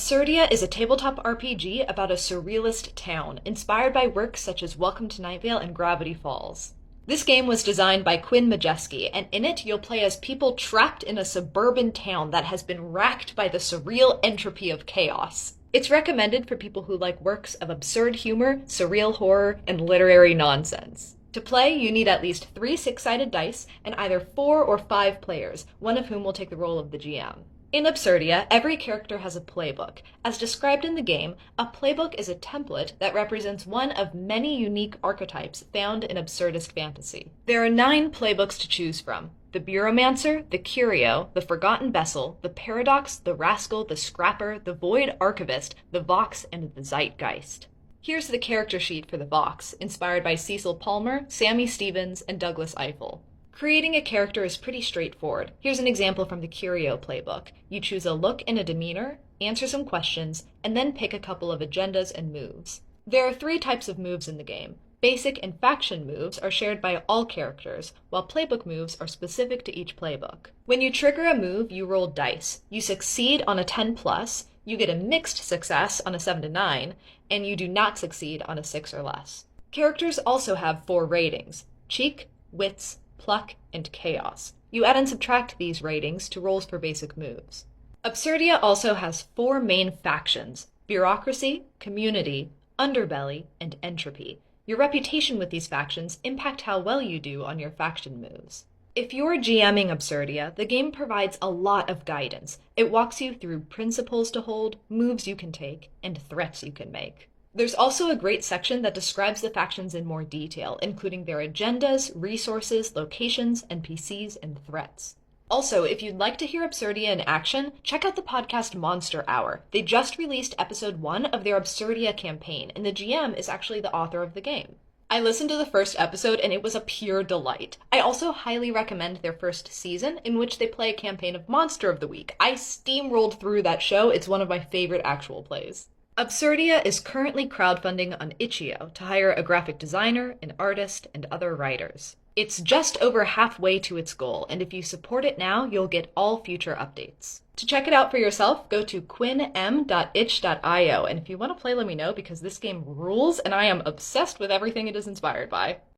Absurdia is a tabletop RPG about a surrealist town, inspired by works such as Welcome to Night Vale and Gravity Falls. This game was designed by Quinn Majeski, and in it you'll play as people trapped in a suburban town that has been racked by the surreal entropy of chaos. It's recommended for people who like works of absurd humor, surreal horror, and literary nonsense. To play, you need at least 3 six-sided dice and either 4 or 5 players, one of whom will take the role of the GM. In Absurdia, every character has a playbook. As described in the game, a playbook is a template that represents one of many unique archetypes found in absurdist fantasy. There are 9 playbooks to choose from: the Bureaumancer, the Curio, the Forgotten Vessel, the Paradox, the Rascal, the Scrapper, the Void Archivist, the Vox, and the Zeitgeist. Here's the character sheet for the Vox, inspired by Cecil Palmer, Sammy Stevens, and Douglas Eiffel. Creating a character is pretty straightforward. Here's an example from the Curio playbook. You choose a look and a demeanor, answer some questions, and then pick a couple of agendas and moves. There are 3 types of moves in the game. Basic and faction moves are shared by all characters, while playbook moves are specific to each playbook. When you trigger a move, you roll dice. You succeed on a 10+, you get a mixed success on a 7 to 9, and you do not succeed on a 6 or less. Characters also have 4 ratings: cheek, wits, pluck, and chaos. You add and subtract these ratings to rolls for basic moves. Absurdia also has 4 main factions: bureaucracy, community, underbelly, and entropy. Your reputation with these factions impact how well you do on your faction moves. If you're GMing Absurdia, the game provides a lot of guidance. It walks you through principles to hold, moves you can take, and threats you can make. There's also a great section that describes the factions in more detail, including their agendas, resources, locations, NPCs, and threats. Also, if you'd like to hear Absurdia in action, check out the podcast Monster Hour. They just released episode 1 of their Absurdia campaign, and the GM is actually the author of the game. I listened to the first episode and it was a pure delight. I also highly recommend their first season, in which they play a campaign of Monster of the Week. I steamrolled through that show. It's one of my favorite actual plays. Absurdia is currently crowdfunding on Itch.io to hire a graphic designer, an artist, and other writers. It's just over halfway to its goal, and if you support it now, you'll get all future updates. To check it out for yourself, go to quinm.itch.io, and if you want to play, let me know, because this game rules, and I am obsessed with everything it is inspired by.